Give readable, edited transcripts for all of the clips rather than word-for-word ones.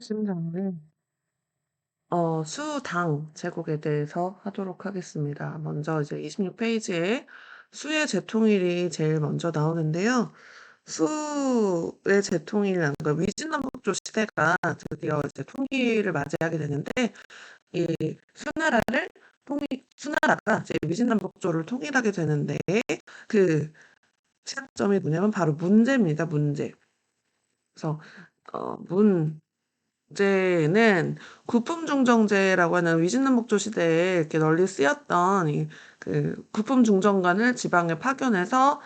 질문은 수당 제국에 대해서 하도록 하겠습니다. 먼저 이제 26페이지에 수의 제통일이 제일 먼저 나오는데요. 수의 제통일이라는 거 위진남북조 시대가 드디어 이제 통일을 맞이하게 되는데 이 수나라를 수나라가 이제 위진남북조를 통일하게 되는데 그 시작점이 뭐냐면 바로 문제입니다. 문제. 그래서 문제는 구품중정제라고 하는 위진남북조 시대에 이렇게 널리 쓰였던 구품중정관을 지방에 파견해서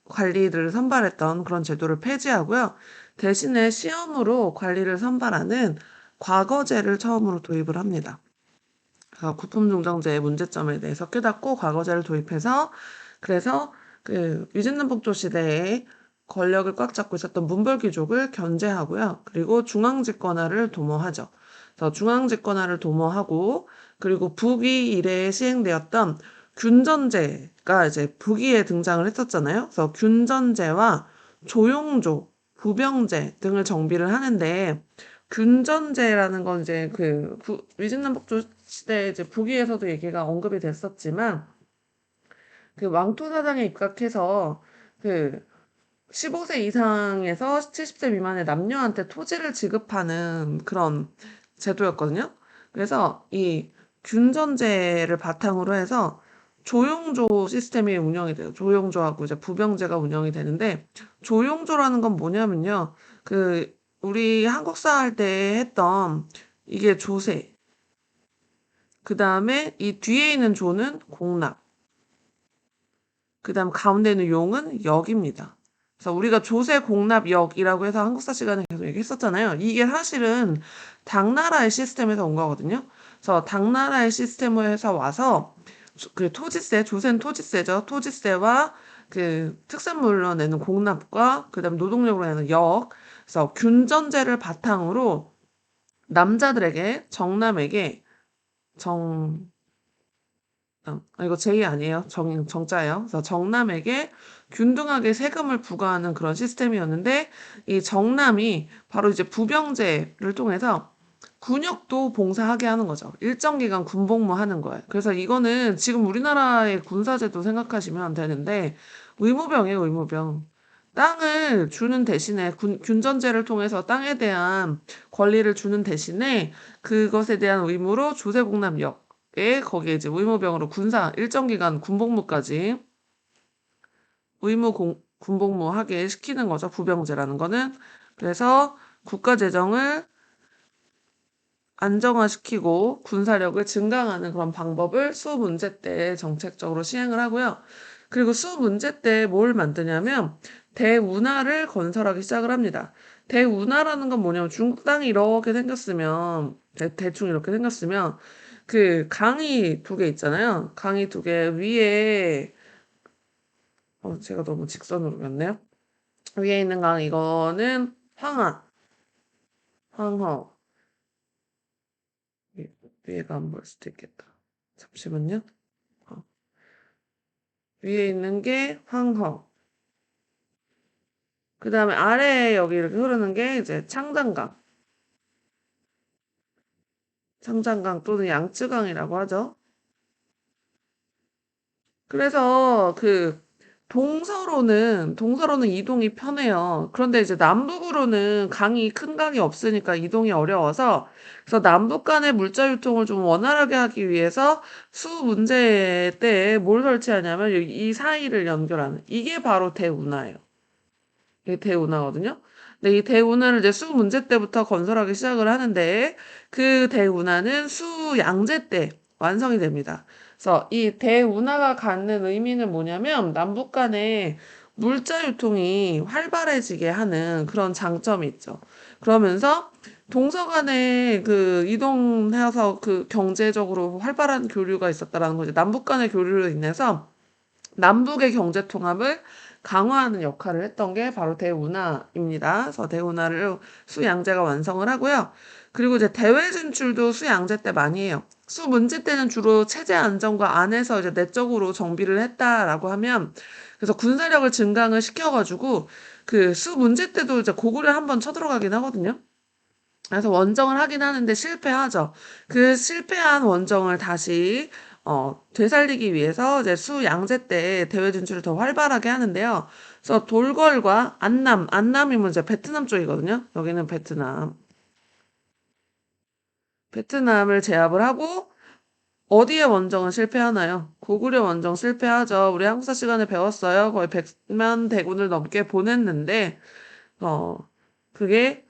관리를 선발했던 그런 제도를 폐지하고요. 대신에 시험으로 관리를 선발하는 과거제를 처음으로 도입을 합니다. 구품중정제의 문제점에 대해서 깨닫고 과거제를 도입해서 그래서 위진남북조 시대에 권력을 꽉 잡고 있었던 문벌귀족을 견제하고요. 그리고 중앙집권화를 도모하죠. 그래서 중앙집권화를 도모하고 그리고 북위 이래에 시행되었던 균전제가 이제 북위에 등장을 했었잖아요. 그래서 균전제와 조용조, 부병제 등을 정비를 하는데 균전제라는 건 이제 위진남북조 시대 이제 북위에서도 얘기가 언급이 됐었지만 왕토 사장에 입각해서 15세 이상에서 70세 미만의 남녀한테 토지를 지급하는 그런 제도였거든요. 그래서 이 균전제를 바탕으로 해서 조용조 시스템이 운영이 돼요. 조용조하고 이제 부병제가 운영이 되는데 조용조라는 건 뭐냐면요. 우리 한국사 할 때 했던 이게 조세. 그 다음에 이 뒤에 있는 조는 공납. 그 다음 가운데 있는 용은 역입니다. 그래서 우리가 조세 공납 역이라고 해서 한국사 시간에 계속 얘기했었잖아요. 이게 사실은 당나라의 시스템에서 온 거거든요. 그래서 당나라의 시스템에서 와서 토지세, 조세는 토지세죠. 토지세와 특산물로 내는 공납과 그다음 노동력으로 내는 역. 그래서 균전제를 바탕으로 남자들에게 정남에게 정 이거 제이 아니에요. 정자예요. 그래서 정남에게 균등하게 세금을 부과하는 그런 시스템이었는데 이 정남이 바로 이제 부병제를 통해서 군역도 봉사하게 하는 거죠. 일정 기간 군복무하는 거예요. 그래서 이거는 지금 우리나라의 군사제도 생각하시면 되는데 의무병이에요, 의무병. 땅을 주는 대신에 균전제를 통해서 땅에 대한 권리를 주는 대신에 그것에 대한 의무로 조세공납역에 거기에 이제 의무병으로 군사 일정 기간 군복무까지 군복무하게 시키는 거죠. 부병제라는 거는. 그래서 국가 재정을 안정화시키고 군사력을 증강하는 그런 방법을 수 문제 때 정책적으로 시행을 하고요. 그리고 수 문제 때 뭘 만드냐면 대운하를 건설하기 시작을 합니다. 대운하라는 건 뭐냐면 중국 땅이 이렇게 생겼으면 대충 이렇게 생겼으면 강이 두 개 있잖아요. 강이 두 개 위에 제가 너무 직선으로 갔네요. 위에 있는 강 이거는 황허. 위에가 안 보일 수도 있겠다. 잠시만요. 어. 위에 있는 게 황허. 그 다음에 아래에 여기 이렇게 흐르는 게 이제 창장강. 창장강 또는 양쯔강이라고 하죠. 그래서 동서로는 이동이 편해요. 그런데 이제 남북으로는 큰 강이 없으니까 이동이 어려워서 그래서 남북 간의 물자 유통을 좀 원활하게 하기 위해서 수 문제 때에 뭘 설치하냐면 이 사이를 연결하는 이게 바로 대운하예요. 이게 대운하거든요. 근데 이 대운하를 이제 수 문제 때부터 건설하기 시작을 하는데 그 대운하는 수 양제 때 완성이 됩니다. 그래서 이 대운하가 갖는 의미는 뭐냐면 남북 간의 물자 유통이 활발해지게 하는 그런 장점이 있죠. 그러면서 동서 간에 이동해서 경제적으로 활발한 교류가 있었다라는 거죠. 남북 간의 교류로 인해서 남북의 경제 통합을 강화하는 역할을 했던 게 바로 대운하입니다. 그래서 대운하를 수양제가 완성을 하고요. 그리고 이제 대외 진출도 수양제 때 많이 해요. 수 문제 때는 주로 체제 안정과 안에서 이제 내적으로 정비를 했다라고 하면 그래서 군사력을 증강을 시켜가지고 수 문제 때도 이제 고구려 한번 쳐들어가긴 하거든요. 그래서 원정을 하긴 하는데 실패하죠. 그 실패한 원정을 다시 되살리기 위해서 이제 수양제 때 대외 진출을 더 활발하게 하는데요. 그래서 돌궐과 안남이면 이제 베트남 쪽이거든요. 여기는 베트남을 제압을 하고 어디에 원정은 실패하나요? 고구려 원정 실패하죠. 우리 항사 시간에 배웠어요. 거의 100만 대군을 넘게 보냈는데 어 그게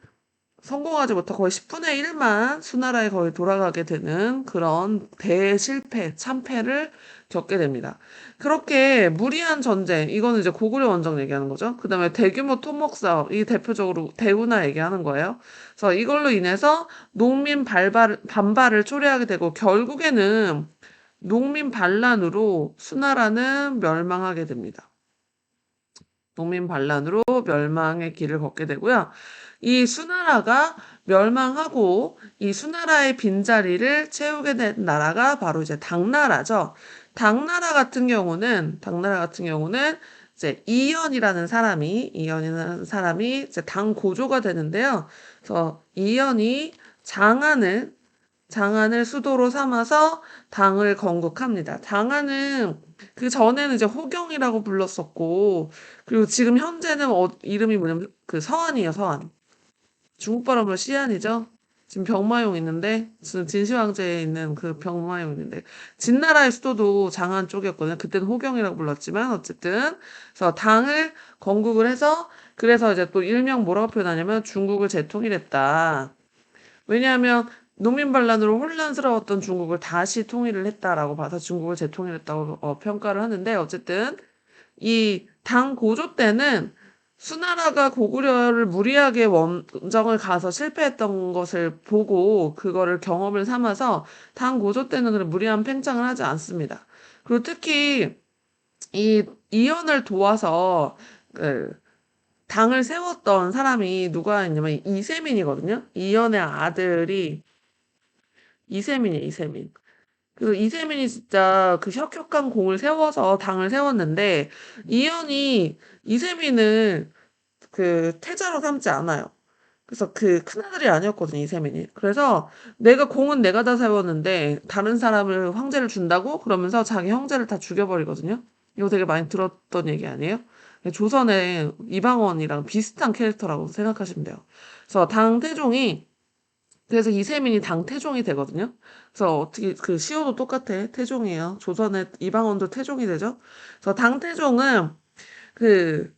성공하지 못하고 거의 10분의 1만 수나라에 거의 돌아가게 되는 그런 대실패, 참패를 겪게 됩니다. 그렇게 무리한 전쟁, 이거는 이제 고구려 원정 얘기하는 거죠. 그 다음에 대규모 토목 사업, 이 대표적으로 대운하 얘기하는 거예요. 그래서 이걸로 인해서 반발을 초래하게 되고 결국에는 농민 반란으로 수나라는 멸망하게 됩니다. 농민 반란으로 멸망의 길을 걷게 되고요. 이 수나라가 멸망하고 이 수나라의 빈자리를 채우게 된 나라가 바로 이제 당나라죠. 당나라 같은 경우는 이제 이연이라는 사람이 이제 당 고조가 되는데요. 그래서 이연이 장안을 수도로 삼아서 당을 건국합니다. 장안은 그 전에는 이제 호경이라고 불렀었고, 그리고 지금 현재는 이름이 뭐냐면 그 서안이에요, 서안. 중국 발음으로 시안이죠. 지금 병마용 있는데, 지금 진시황제에 있는 그 병마용 있는데, 진나라의 수도도 장안 쪽이었거든요. 그때는 호경이라고 불렀지만, 어쨌든. 그래서 당을 건국을 해서, 그래서 이제 또 일명 뭐라고 표현하냐면 중국을 재통일했다. 왜냐하면 농민 반란으로 혼란스러웠던 중국을 다시 통일을 했다라고 봐서 중국을 재통일했다고 평가를 하는데 어쨌든 이 당 고조 때는 수나라가 고구려를 무리하게 원정을 가서 실패했던 것을 보고 그거를 경험을 삼아서 당 고조 때는 그런 무리한 팽창을 하지 않습니다. 그리고 특히 이 이연을 도와서 그 당을 세웠던 사람이 누가 있냐면 이세민이거든요. 이연의 아들이 이세민이에요, 이세민. 그 이세민이 진짜 그 혁혁한 공을 세워서 당을 세웠는데 이연이 이세민을 그 태자로 삼지 않아요. 그래서 그 큰아들이 아니었거든요, 이세민이. 그래서 공은 내가 다 세웠는데 다른 사람을 황제를 준다고 그러면서 자기 형제를 다 죽여버리거든요. 이거 되게 많이 들었던 얘기 아니에요? 조선의 이방원이랑 비슷한 캐릭터라고 생각하시면 돼요. 그래서 그래서 이세민이 당태종이 되거든요. 그래서 어떻게 그 시호도 똑같아. 태종이에요. 조선의 이방원도 태종이 되죠. 그래서 당태종은 그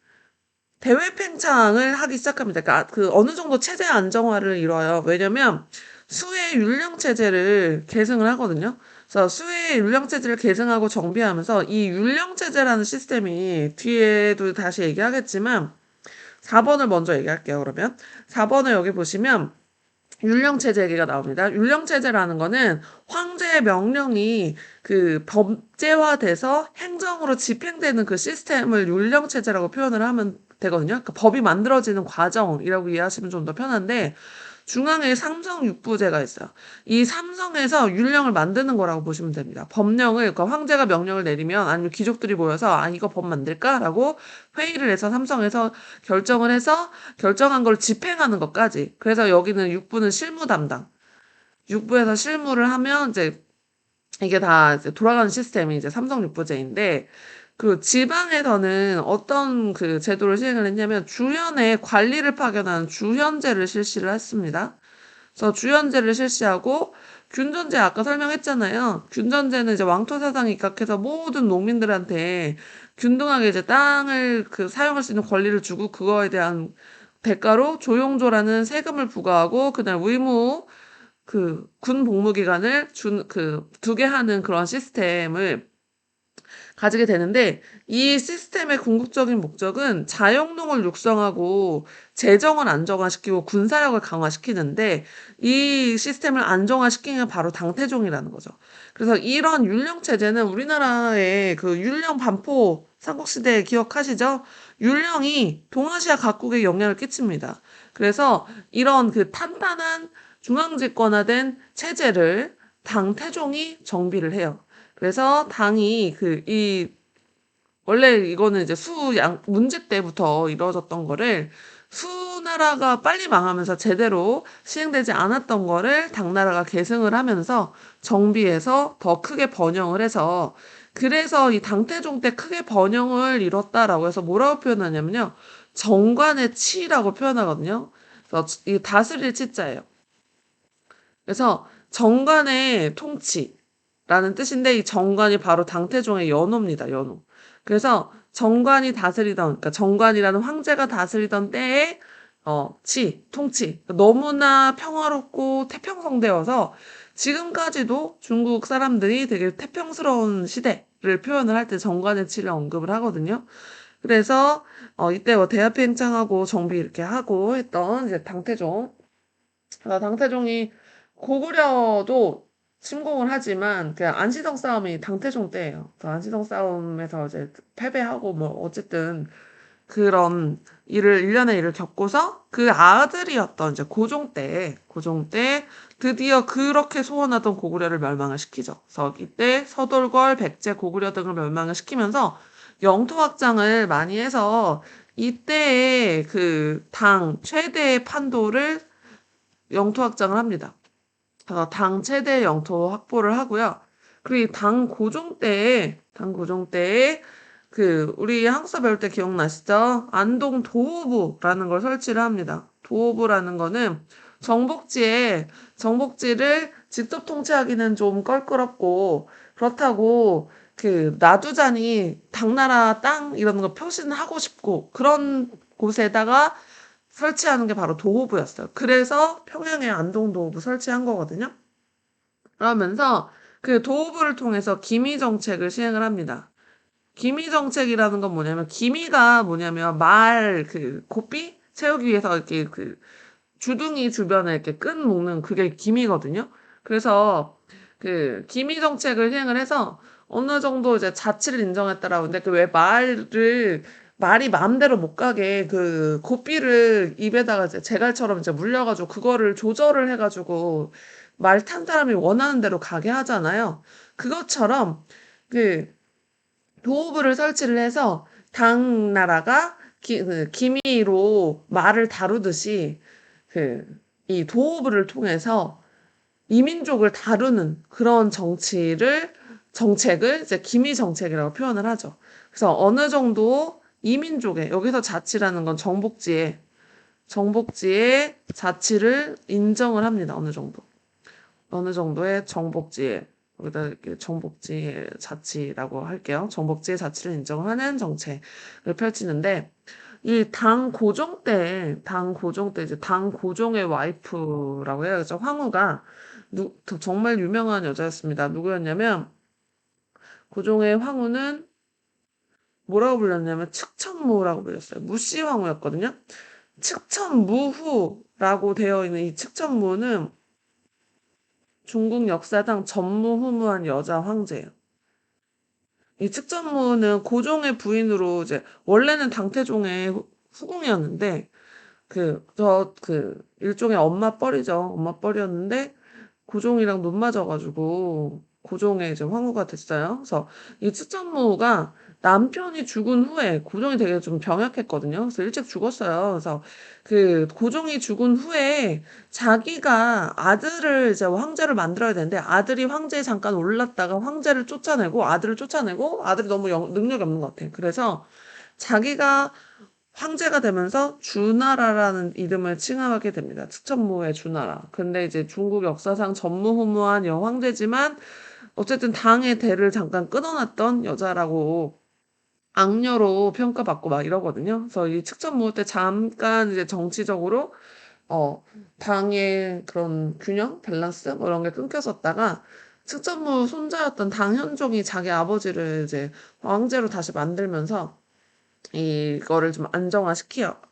대외 팽창을 하기 시작합니다. 그러니까 그 어느 정도 체제 안정화를 이뤄요. 왜냐면 수의 율령 체제를 계승을 하거든요. 그래서 수의 율령 체제를 계승하고 정비하면서 이 율령 체제라는 시스템이 뒤에도 다시 얘기하겠지만 4번을 먼저 얘기할게요. 그러면 4번을 여기 보시면 율령체제 얘기가 나옵니다. 율령체제라는 거는 황제의 명령이 그 법제화돼서 행정으로 집행되는 그 시스템을 율령체제라고 표현을 하면 되거든요. 그러니까 법이 만들어지는 과정이라고 이해하시면 좀 더 편한데 중앙에 삼성육부제가 있어요. 이 삼성에서 율령을 만드는 거라고 보시면 됩니다. 그러니까 황제가 명령을 내리면 아니면 귀족들이 모여서 이거 법 만들까라고 회의를 해서 삼성에서 결정을 해서 결정한 걸 집행하는 것까지. 그래서 여기는 육부는 실무 담당. 육부에서 실무를 하면 이제 이게 다 이제 돌아가는 시스템이 이제 삼성육부제인데 그 지방에서는 어떤 그 제도를 시행을 했냐면 주현에 관리를 파견하는 주현제를 실시를 했습니다. 그래서 주현제를 실시하고 균전제 아까 설명했잖아요. 균전제는 이제 왕토 사상이 입각해서 모든 농민들한테 균등하게 이제 땅을 그 사용할 수 있는 권리를 주고 그거에 대한 대가로 조용조라는 세금을 부과하고 그다음 의무 그 군 복무 기간을 두게 하는 그런 시스템을 가지게 되는데 이 시스템의 궁극적인 목적은 자영농을 육성하고 재정을 안정화시키고 군사력을 강화시키는데 이 시스템을 안정화시키는 게 바로 당태종이라는 거죠. 그래서 이런 율령 체제는 우리나라의 그 율령 반포 삼국시대 기억하시죠? 율령이 동아시아 각국에 영향을 끼칩니다. 그래서 이런 그 탄탄한 중앙집권화된 체제를 당태종이 정비를 해요. 그래서 원래 이거는 이제 문제 때부터 이루어졌던 거를 수나라가 빨리 망하면서 제대로 시행되지 않았던 거를 당나라가 계승을 하면서 정비해서 더 크게 번영을 해서 그래서 이 당태종 때 크게 번영을 이뤘다라고 해서 뭐라고 표현하냐면요. 정관의 치라고 표현하거든요. 그래서 이 다스릴 치자예요. 그래서 정관의 통치라는 뜻인데 이 정관이 바로 당태종의 연호입니다. 연호. 그래서 정관이 다스리던 그러니까 정관이라는 황제가 다스리던 때에 통치 너무나 평화롭고 태평성대여서 지금까지도 중국 사람들이 되게 태평스러운 시대를 표현을 할 때 정관의 치를 언급을 하거든요. 그래서 이때 뭐 대합행창하고 정비 이렇게 하고 했던 이제 당태종. 당태종이 고구려도 침공을 하지만 그 안시성 싸움이 당태종 때예요. 그래서 안시성 싸움에서 이제 패배하고 뭐 어쨌든 그런 일련의 일을 겪고서 그 아들이었던 이제 고종 때 드디어 그렇게 소원하던 고구려를 멸망을 시키죠. 그래서 이때 서돌궐, 백제, 고구려 등을 멸망을 시키면서 영토 확장을 많이 해서 이때의 그 당 최대의 판도를 영토 확장을 합니다. 당 최대 영토 확보를 하고요. 그리고 당 고종 때에 그 우리 한국사 배울 때 기억나시죠? 안동 도호부라는 걸 설치를 합니다. 도호부라는 거는 정복지를 직접 통치하기는 좀 껄끄럽고 그렇다고 그 나두자니 당나라 땅 이런 거 표시하고 싶고 그런 곳에다가 설치하는 게 바로 도호부였어요. 그래서 평양에 안동도호부 설치한 거거든요. 그러면서 그 도호부를 통해서 기미 정책을 시행을 합니다. 기미 정책이라는 건 뭐냐면 기미가 뭐냐면 말 그 고삐 채우기 위해서 이렇게 그 주둥이 주변에 이렇게 끈 묶는 그게 기미거든요. 그래서 그 기미 정책을 시행을 해서 어느 정도 이제 자치를 인정했다라고. 근데 그 왜 말이 마음대로 못 가게 그 고삐를 입에다가 이제 제갈처럼 이제 물려가지고 그거를 조절을 해가지고 말 탄 사람이 원하는 대로 가게 하잖아요. 그것처럼 그 도호부를 설치를 해서 당나라가 기미로 말을 다루듯이 이 도호부를 통해서 이민족을 다루는 그런 정책을 이제 기미 정책이라고 표현을 하죠. 그래서 어느 정도 이민족의 여기서 자치라는 건 정복지의 자치를 인정을 합니다. 어느 정도의 정복지에 여기다 이렇게 정복지의 자치라고 할게요. 정복지의 자치를 인정하는 정책을 펼치는데 이 당 고종 때 이제 당 고종의 와이프라고 해요. 그래서 황후가 정말 유명한 여자였습니다. 누구였냐면 고종의 황후는 뭐라고 불렸냐면 측천무라고 불렸어요. 무씨 황후였거든요. 측천무후라고 되어 있는 이 측천무는 중국 역사상 전무후무한 여자 황제예요. 이 측천무는 고종의 부인으로 이제 원래는 당태종의 후궁이었는데 일종의 엄마 뻘이죠. 엄마 뻘이었는데 고종이랑 눈 맞아가지고 고종의 이제 황후가 됐어요. 그래서 이 측천무가 남편이 죽은 후에 고종이 되게 좀 병약했거든요. 그래서 일찍 죽었어요. 그래서 그 고종이 죽은 후에 자기가 아들을 이제 황제를 만들어야 되는데 아들이 황제에 잠깐 올랐다가 아들을 쫓아내고 아들이 너무 능력이 없는 것 같아. 그래서 자기가 황제가 되면서 주나라라는 이름을 칭하게 됩니다. 측천무의 주나라. 근데 이제 중국 역사상 전무후무한 여황제지만 어쨌든 당의 대를 잠깐 끊어놨던 여자라고 악녀로 평가받고 막 이러거든요. 그래서 이 측천무 때 잠깐 이제 정치적으로 당의 그런 균형, 밸런스 뭐 이런 게 끊겼었다가 측천무 손자였던 당현종이 자기 아버지를 이제 왕제로 다시 만들면서 이거를 좀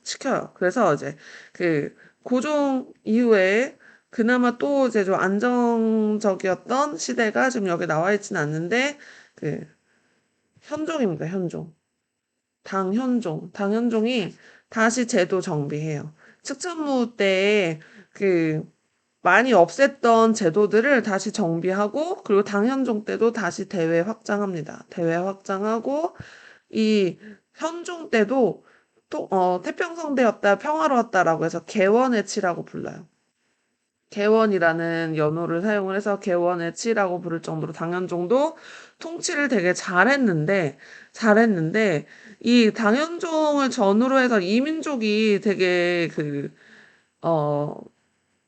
시켜요. 그래서 이제 그 고종 이후에 그나마 또 이제 좀 안정적이었던 시대가 지금 여기 나와 있지는 않는데 그 현종입니다. 현종. 당현종이 다시 제도 정비해요. 측천무 때에 그 많이 없앴던 제도들을 다시 정비하고 그리고 당현종 때도 다시 대외 확장합니다. 대외 확장하고 이 현종 때도 태평성대였다, 평화로웠다라고 해서 개원의 치라고 불러요. 개원이라는 연호를 사용을 해서 개원의 치라고 부를 정도로 당현종도 통치를 되게 잘했는데, 이 당현종을 전후로 해서 이민족이 되게 어,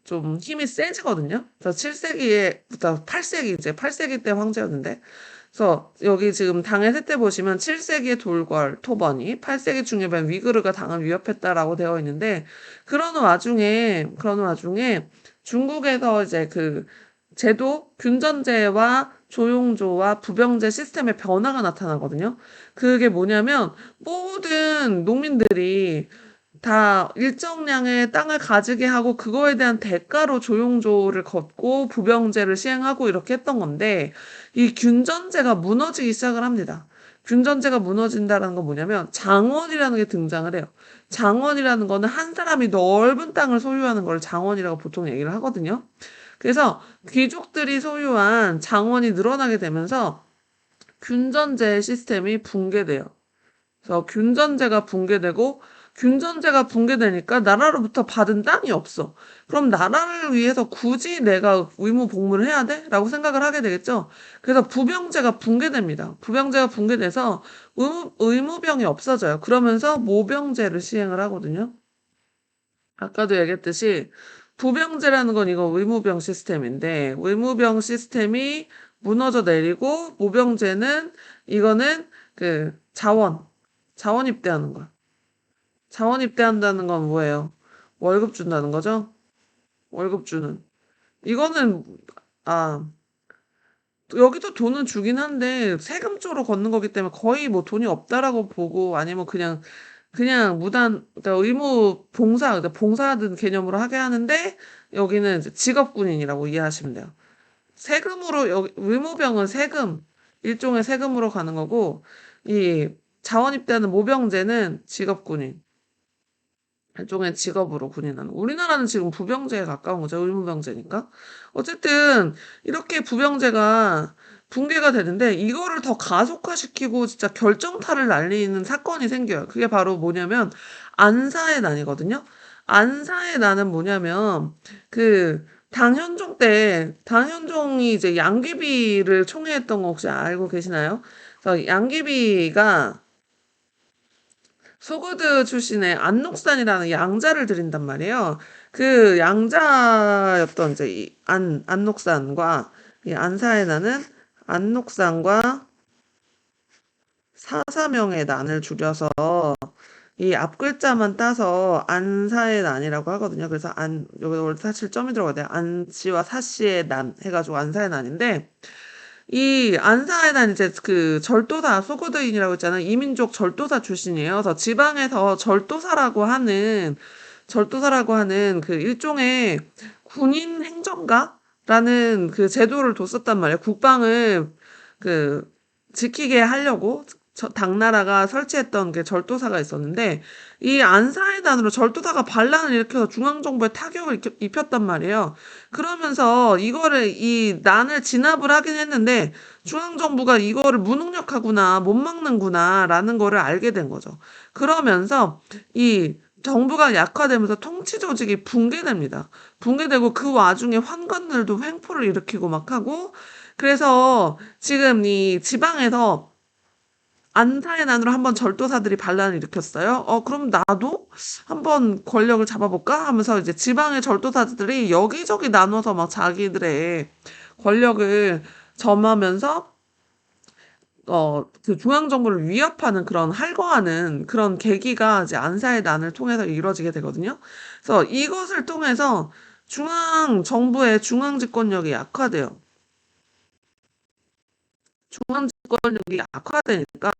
좀 힘이 세지거든요. 그래서 7세기에부터 8세기, 이제 8세기 때 황제였는데, 그래서 여기 지금 당의 세태 보시면 7세기에 돌궐, 토번이, 8세기 중엽에 위그르가 당을 위협했다라고 되어 있는데, 그런 와중에 중국에서 이제 제도, 균전제와 조용조와 부병제 시스템의 변화가 나타나거든요. 그게 뭐냐면 모든 농민들이 다 일정량의 땅을 가지게 하고 그거에 대한 대가로 조용조를 걷고 부병제를 시행하고 이렇게 했던 건데 이 균전제가 무너지기 시작을 합니다. 균전제가 무너진다는 건 뭐냐면 장원이라는 게 등장을 해요. 장원이라는 거는 한 사람이 넓은 땅을 소유하는 걸 장원이라고 보통 얘기를 하거든요. 그래서 귀족들이 소유한 장원이 늘어나게 되면서 균전제 시스템이 붕괴돼요. 그래서 균전제가 붕괴되니까 나라로부터 받은 땅이 없어. 그럼 나라를 위해서 굳이 내가 의무복무를 해야 돼? 라고 생각을 하게 되겠죠. 그래서 부병제가 붕괴됩니다. 부병제가 붕괴돼서 의무병이 없어져요. 그러면서 모병제를 시행을 하거든요. 아까도 얘기했듯이 부병제라는 건 이거 의무병 시스템인데 의무병 시스템이 무너져 내리고 모병제는 이거는 자원 입대하는 거야. 자원 입대한다는 건 뭐예요? 월급 준다는 거죠? 월급 주는. 이거는 아 여기도 돈은 주긴 한데 세금 쪽으로 걷는 거기 때문에 거의 뭐 돈이 없다라고 보고 아니면 그냥 그러니까 그러니까 봉사하는 개념으로 하게 하는데 여기는 이제 직업군인이라고 이해하시면 돼요. 세금으로 여기 의무병은 일종의 세금으로 가는 거고 이 자원 입대하는 모병제는 직업군인. 일종의 직업으로 군인하는. 우리나라는 지금 부병제에 가까운 거죠. 의무병제니까. 어쨌든 이렇게 부병제가 붕괴가 되는데 이거를 더 가속화시키고 진짜 결정타를 날리는 사건이 생겨요. 그게 바로 뭐냐면 안사의 난이거든요. 안사의 난은 뭐냐면 당현종이 이제 양귀비를 총애했던 거 혹시 알고 계시나요? 그래서 양귀비가 소그드 출신의 안녹산이라는 양자를 들인단 말이에요. 그 양자였던 이제 안녹산과 이 안사의 난은 안녹산과 사사명의 난을 줄여서 이 앞글자만 따서 안사의 난이라고 하거든요. 그래서 여기 원래 사실 점이 들어가야 돼요. 안씨와 사씨의 난 해가지고 안사의 난인데 이 안사에는 이제 절도사, 소고드인이라고 했잖아요. 이민족 절도사 출신이에요. 그래서 지방에서 절도사라고 하는 그 일종의 군인 행정가라는 그 제도를 뒀었단 말이에요. 국방을 그 지키게 하려고 당나라가 설치했던 게 절도사가 있었는데 이 안사해단으로 절도사가 반란을 일으켜서 중앙정부에 타격을 입혔단 말이에요. 그러면서 이 난을 진압을 하긴 했는데 중앙정부가 이거를 무능력하구나, 못 막는구나라는 거를 알게 된 거죠. 그러면서 이 정부가 약화되면서 통치 조직이 붕괴됩니다. 붕괴되고 그 와중에 환관들도 횡포를 일으키고 막 하고 그래서 지금 이 지방에서 안타의 난으로 한번 절도사들이 반란을 일으켰어요. 그럼 나도 한번 권력을 잡아볼까? 하면서 이제 지방의 절도사들이 여기저기 나눠서 막 자기들의 권력을 점하면서 중앙정부를 위협하는 그런 할거하는 그런 계기가 이제 안사의 난을 통해서 이루어지게 되거든요. 그래서 이것을 통해서 중앙정부의 중앙집권력이 약화돼요. 중앙집권력이 약화되니까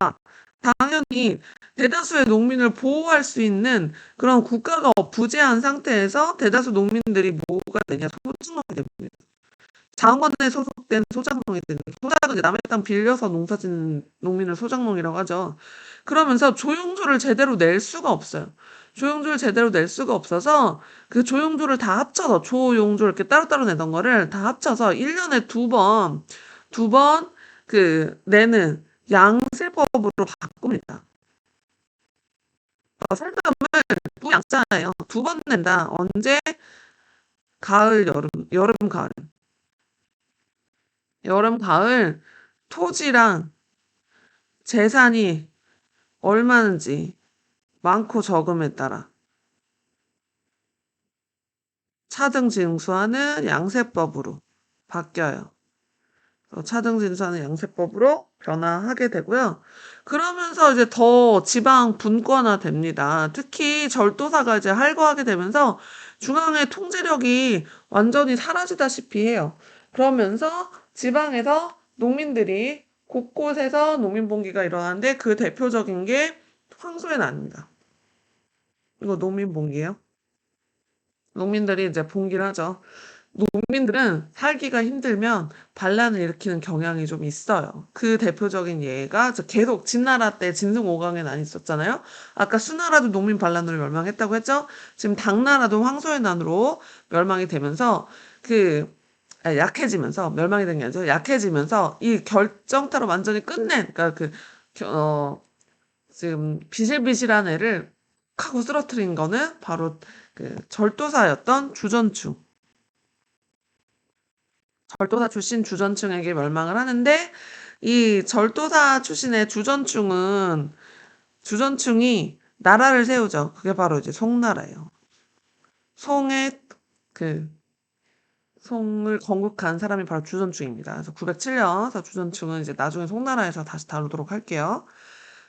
당연히 대다수의 농민을 보호할 수 있는 그런 국가가 부재한 상태에서 대다수 농민들이 뭐가 되냐? 소작농이 됩니다. 장관에 소속된 소작농이 되는 소작은 이제 남의 땅 빌려서 농사짓는 농민을 소작농이라고 하죠. 그러면서 조용조를 제대로 낼 수가 없어요. 조용조를 제대로 낼 수가 없어서 그 조용조를 다 합쳐서 조용조 이렇게 따로따로 내던 거를 다 합쳐서 1년에 두 번 내는 양세법으로 바꿉니다. 세금을 두 약자예요. 두 번 낸다. 언제? 가을, 여름, 여름, 가을. 여름, 가을 토지랑 재산이 얼마인지 많고 적음에 따라 차등 징수하는 양세법으로 바뀌어요. 차등 징수하는 양세법으로 변화하게 되고요. 그러면서 이제 더 지방 분권화 됩니다. 특히 절도사가 이제 할거하게 되면서 중앙의 통제력이 완전히 사라지다시피 해요. 그러면서 지방에서 농민들이 곳곳에서 농민봉기가 일어나는데 그 대표적인 게 황소의 난입니다. 이거 농민봉기예요. 농민들이 이제 봉기를 하죠. 농민들은 살기가 힘들면 반란을 일으키는 경향이 좀 있어요. 그 대표적인 예가 계속 진나라 때 진승5강에 난 있었잖아요. 아까 수나라도 농민 반란으로 멸망했다고 했죠. 지금 당나라도 황소의 난으로 멸망이 되면서 약해지면서 멸망이 된 게 아니죠. 약해지면서 이 결정타로 완전히 끝낸 그러니까 지금 비실비실한 애를 하고 쓰러뜨린 거는 바로 그 절도사였던 주전충. 절도사 출신 주전층에게 멸망을 하는데 이 절도사 출신의 주전층이 나라를 세우죠. 그게 바로 이제 송나라예요. 송의 그 송을 건국한 사람이 바로 주전층입니다. 그래서 907년 주전층은 이제 나중에 송나라에서 다시 다루도록 할게요.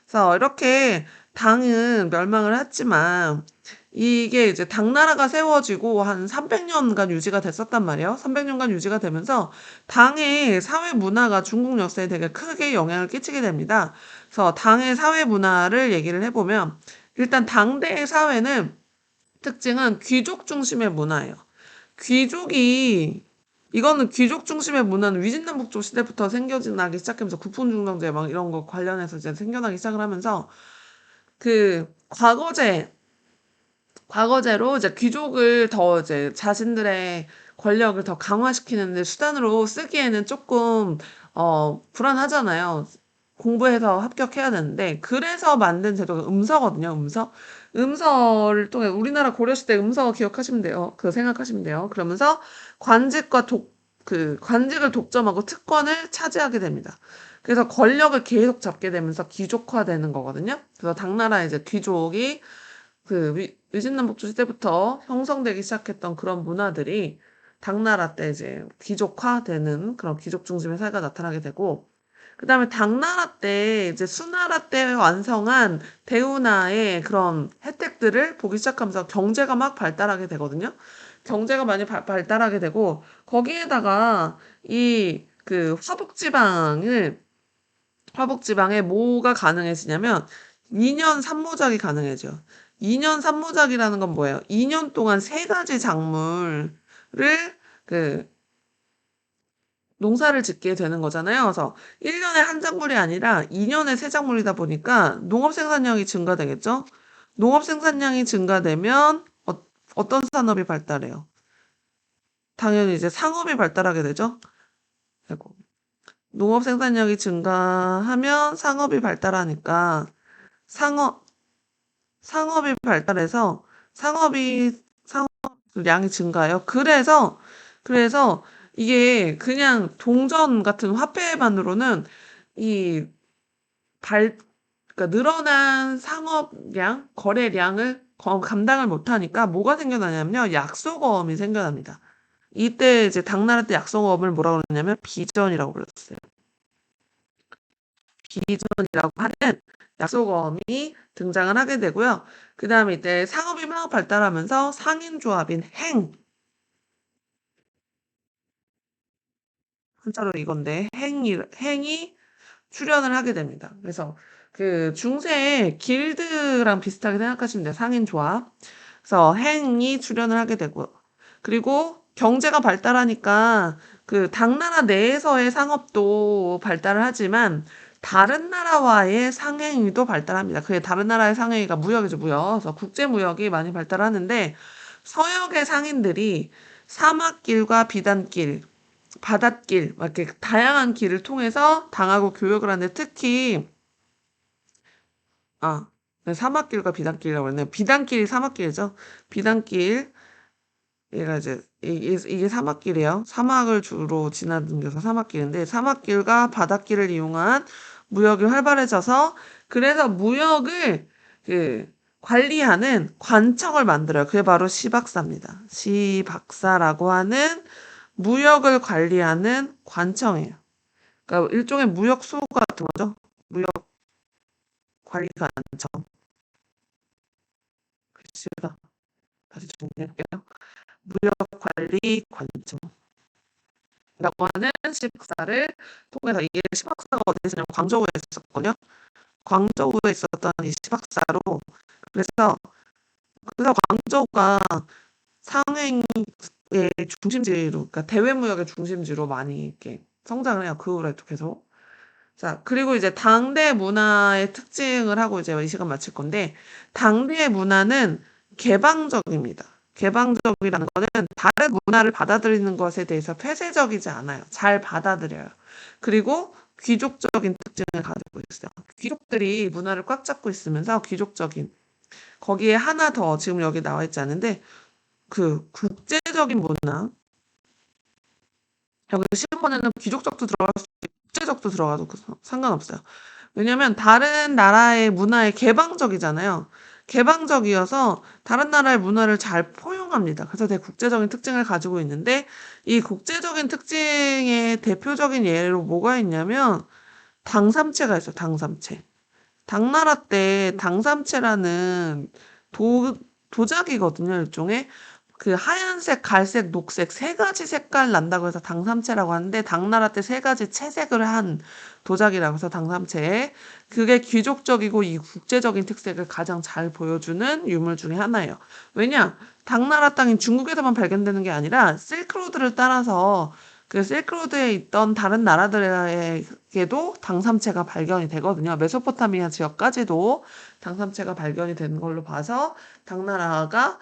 그래서 이렇게 당은 멸망을 했지만 이게 이제 당나라가 세워지고 한 300년간 유지가 됐었단 말이에요. 300년간 유지가 되면서 당의 사회 문화가 중국 역사에 되게 크게 영향을 끼치게 됩니다. 그래서 당의 사회 문화를 얘기를 해보면 일단 당대의 사회는 특징은 귀족 중심의 문화예요. 이거는 귀족 중심의 문화는 위진남북조 시대부터 생겨나기 시작하면서 국분중정제 막 이런 거 관련해서 이제 생겨나기 시작을 하면서 그 과거제로 이제 귀족을 더 이제 자신들의 권력을 더 강화시키는데 수단으로 쓰기에는 조금 불안하잖아요. 공부해서 합격해야 되는데 그래서 만든 제도가 음서거든요. 음서를 통해 우리나라 고려시대 음서 기억하시면 돼요. 그거 생각하시면 돼요. 그러면서 관직을 독점하고 특권을 차지하게 됩니다. 그래서 권력을 계속 잡게 되면서 귀족화되는 거거든요. 그래서 당나라 이제 귀족이 위진남북조 시대부터 형성되기 시작했던 그런 문화들이 당나라 때 이제 귀족화되는 그런 귀족 중심의 사회가 나타나게 되고, 그 다음에 당나라 때 이제 수나라 때 완성한 대운하의 그런 혜택들을 보기 시작하면서 경제가 막 발달하게 되거든요. 경제가 많이 발달하게 되고, 거기에다가 화북지방에 뭐가 가능해지냐면 2년 산모작이 가능해져. 2년 산모작이라는 건 뭐예요? 2년 동안 세 가지 작물을 그 농사를 짓게 되는 거잖아요. 그래서 1년에 한 작물이 아니라 2년에 세 작물이다 보니까 농업 생산량이 증가되겠죠? 농업 생산량이 증가되면 어떤 산업이 발달해요? 당연히 이제 상업이 발달하게 되죠? 아이고. 농업 생산량이 증가하면 상업이 발달하니까 상업, 상업이 발달해서 상업 양이 증가해요. 그래서 이게 그냥 동전 같은 화폐만으로는 이 그러니까 늘어난 상업량, 거래량을 감당을 못하니까 뭐가 생겨나냐면요. 약속어음이 생겨납니다. 이때 이제 당나라 때 약속어음을 뭐라고 그러냐면 비전이라고 불렀어요. 비전이라고 하는 약속어음이 등장을 하게 되고요. 그 다음에 이때 상업이 막 발달하면서 상인조합인 한자로 이건데 행이 출연을 하게 됩니다. 그래서 그 중세의 길드랑 비슷하게 생각하시면 돼요. 상인조합. 그래서 행이 출연을 하게 되고 그리고 경제가 발달하니까 그 당나라 내에서의 상업도 발달을 하지만 다른 나라와의 상행위도 발달합니다. 그게 다른 나라의 상행위가 무역이죠, 무역. 그래서 국제무역이 많이 발달하는데 서역의 상인들이 사막길과 비단길, 바닷길, 막 이렇게 다양한 길을 통해서 당하고 교역을 하는데 특히 아, 사막길과 비단길이라고 했네요. 비단길이 사막길이죠. 비단길, 얘가 이제 이게 사막길이에요. 사막을 주로 지나다녀서 사막길인데 사막길과 바닷길을 이용한 무역이 활발해져서 그래서 무역을 그 관리하는 관청을 만들어요. 그게 바로 시박사입니다. 시박사라고 하는 무역을 관리하는 관청이에요. 그러니까 일종의 무역소 같은 거죠. 무역 관리 관청. 글씨가 다시 정리할게요. 무역 관리 관청. 라고 하는 시박사를 통해서 이게 시박사가 어디에 있었냐면 광저우에 있었거든요. 광저우에 있었던 이 시박사로 그래서 광저우가 상행의 중심지로 그러니까 대외무역의 중심지로 많이 이렇게 성장을 해요. 그 후로도 계속. 자, 그리고 이제 당대 문화의 특징을 하고 이제 이 시간 마칠 건데 당대의 문화는 개방적입니다. 개방적이라는 거는 다른 문화를 받아들이는 것에 대해서 폐쇄적이지 않아요. 잘 받아들여요. 그리고 귀족적인 특징을 가지고 있어요. 귀족들이 문화를 꽉 잡고 있으면서 귀족적인 거기에 하나 더 지금 여기 나와 있지 않은데 그 국제적인 문화 여기 시험번에는 귀족적도 들어갈 수 있고 국제적도 들어가도 상관없어요. 왜냐면 다른 나라의 문화에 개방적이잖아요. 개방적이어서 다른 나라의 문화를 잘 포용합니다. 그래서 되게 국제적인 특징을 가지고 있는데 이 국제적인 특징의 대표적인 예로 뭐가 있냐면 당삼채가 있어요. 당삼채. 당나라 때 당삼채라는 도자기거든요. 일종의 그 하얀색, 갈색, 녹색 세 가지 색깔 난다고 해서 당삼채라고 하는데 당나라 때 세 가지 채색을 한 도자기라고 해서 당삼채. 그게 귀족적이고 이 국제적인 특색을 가장 잘 보여주는 유물 중에 하나예요. 왜냐? 당나라 땅인 중국에서만 발견되는 게 아니라 실크로드를 따라서 그 실크로드에 있던 다른 나라들에게도 당삼채가 발견이 되거든요. 메소포타미아 지역까지도 당삼채가 발견이 된 걸로 봐서 당나라가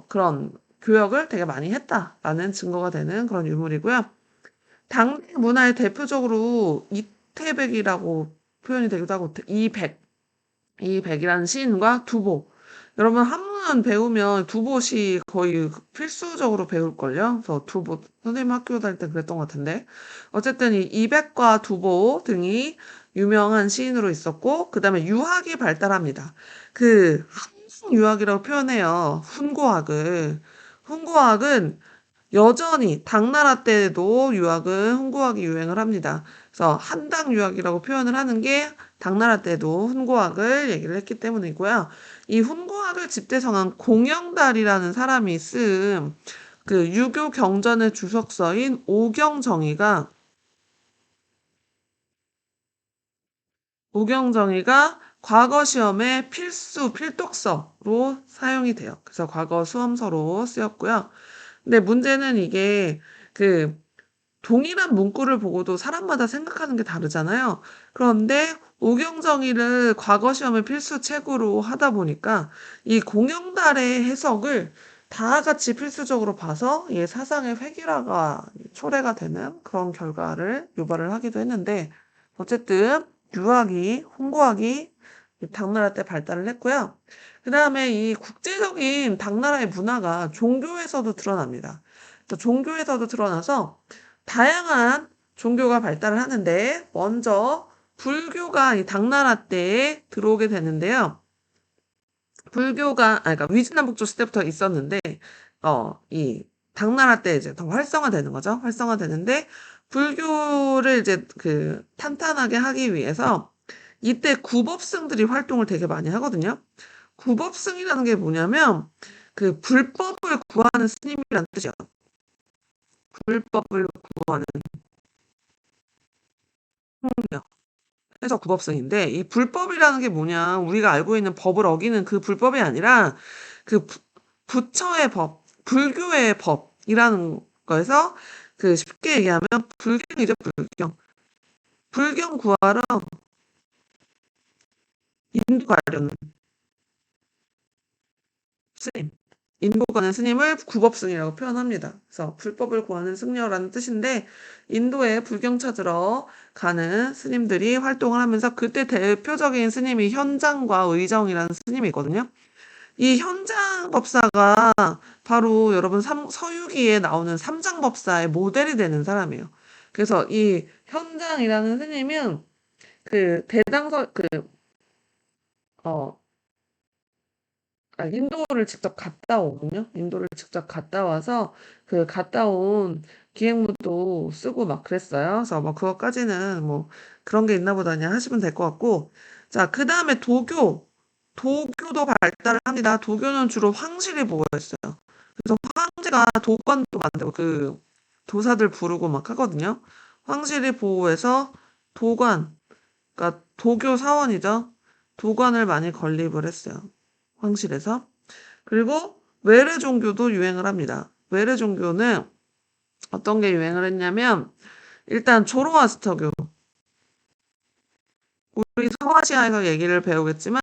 그런 교역을 되게 많이 했다라는 증거가 되는 그런 유물이고요. 당대 문화의 대표적으로 이태백이라고 표현이 되기도 하고 이백이라는 시인과 두보. 여러분 한문 배우면 두보시 거의 필수적으로 배울걸요. 그래서 두보 선생님 학교 다닐 때 그랬던 것 같은데 어쨌든 이 이백과 두보 등이 유명한 시인으로 있었고 그 다음에 유학이 발달합니다. 그 한국 유학이라고 표현해요. 훈고학을. 훈고학은 여전히 당나라 때에도 유학은 훈고학이 유행을 합니다. 그래서 한당 유학이라고 표현을 하는 게 당나라 때도 훈고학을 얘기를 했기 때문이고요. 이 훈고학을 집대성한 공영달이라는 사람이 쓴 그 유교 경전의 주석서인 오경정의가 과거 시험의 필수 필독서로 사용이 돼요. 그래서 과거 수험서로 쓰였고요. 근데 문제는 이게 그 동일한 문구를 보고도 사람마다 생각하는 게 다르잖아요. 그런데 오경정의를 과거 시험의 필수 책으로 하다 보니까 이 공영달의 해석을 다 같이 필수적으로 봐서 이 사상의 획일화가 초래가 되는 그런 결과를 유발을 하기도 했는데 어쨌든 홍고학이 당나라 때 발달을 했고요. 그 다음에 이 국제적인 당나라의 문화가 종교에서도 드러납니다. 종교에서도 드러나서 다양한 종교가 발달을 하는데 먼저 불교가 이 당나라 때에 들어오게 되는데요. 그러니까 위진남북조 시대부터 있었는데 이 당나라 때 이제 더 활성화되는 거죠. 활성화되는데 불교를 이제 그 탄탄하게 하기 위해서 이때 구법승들이 활동을 되게 많이 하거든요. 구법승이라는 게 뭐냐면 그 불법을 구하는 스님이라는 뜻이에요. 불법을 구하는 통력. 해서 구법승인데 이 불법이라는 게 뭐냐 우리가 알고 있는 법을 어기는 그 불법이 아니라 그 부처의 법, 불교의 법이라는 거에서 그 쉽게 얘기하면 불경이죠, 불경. 불경 구하러 인도 가려는 스님. 인도 가는 스님을 구법승이라고 표현합니다. 그래서 불법을 구하는 승려라는 뜻인데 인도에 불경 찾으러 가는 스님들이 활동을 하면서 그때 대표적인 스님이 현장과 의정이라는 스님이 있거든요. 이 현장법사가 바로 여러분 서유기에 나오는 삼장법사의 모델이 되는 사람이에요. 그래서 이 현장이라는 스님은 그 대당서 어, 인도를 직접 갔다 오거든요. 인도를 직접 갔다 와서 그 갔다 온 기행문도 쓰고 막 그랬어요. 그래서 뭐 그것까지는 뭐 그런 게 있나 보다냐 하시면 될 것 같고. 자, 그 다음에 도교도 발달을 합니다. 도교는 주로 황실이 보호했어요. 그래서 황제가 도관도 만들고 그 도사들 부르고 막 하거든요. 황실이 보호해서 도관, 그러니까 도교 사원이죠. 도관을 많이 건립을 했어요. 황실에서. 그리고 외래 종교도 유행을 합니다. 외래 종교는 어떤 게 유행을 했냐면 일단 조로아스터교. 우리 서아시아에서 얘기를 배우겠지만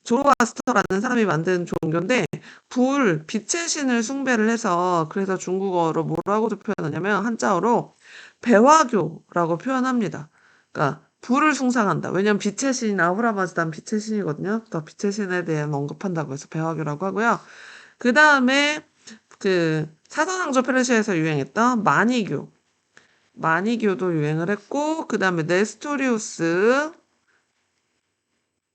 조로아스터라는 사람이 만든 종교인데 빛의 신을 숭배를 해서 그래서 중국어로 뭐라고 표현하냐면 한자어로 배화교라고 표현합니다. 그러니까 불을 숭상한다. 왜냐면 빛의 신이나 아후라마즈다는 빛의 신이거든요. 더 빛의 신에 대한 언급한다고 해서 배화교라고 하고요. 그 다음에 그 사선왕조 페르시아에서 유행했던 마니교도 유행을 했고 그 다음에 네스토리우스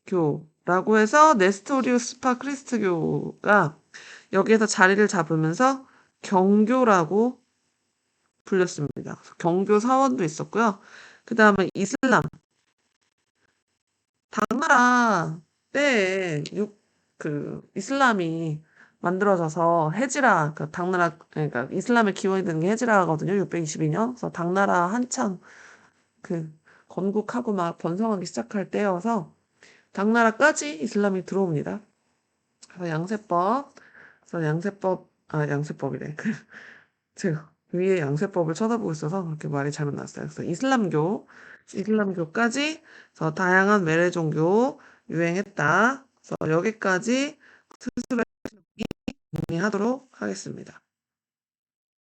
교라고 해서 네스토리우스파 크리스트교가 여기에서 자리를 잡으면서 경교라고 불렸습니다. 경교 사원도 있었고요. 그 다음에 이슬람 당나라 때에 이슬람이 만들어져서 헤지라 당나라 그러니까 이슬람의 기원이 되는 게 헤지라거든요. 622년. 그래서 당나라 한창 그 건국하고 막 번성하기 시작할 때여서 당나라까지 이슬람이 들어옵니다. 그래서 양세법이래. 제가 위에 양세법을 쳐다보고 있어서 그렇게 말이 잘못 났어요. 그래서 이슬람교까지 그래서 다양한 외래 종교 유행했다. 그래서 여기까지 스스로 정리하도록 하겠습니다.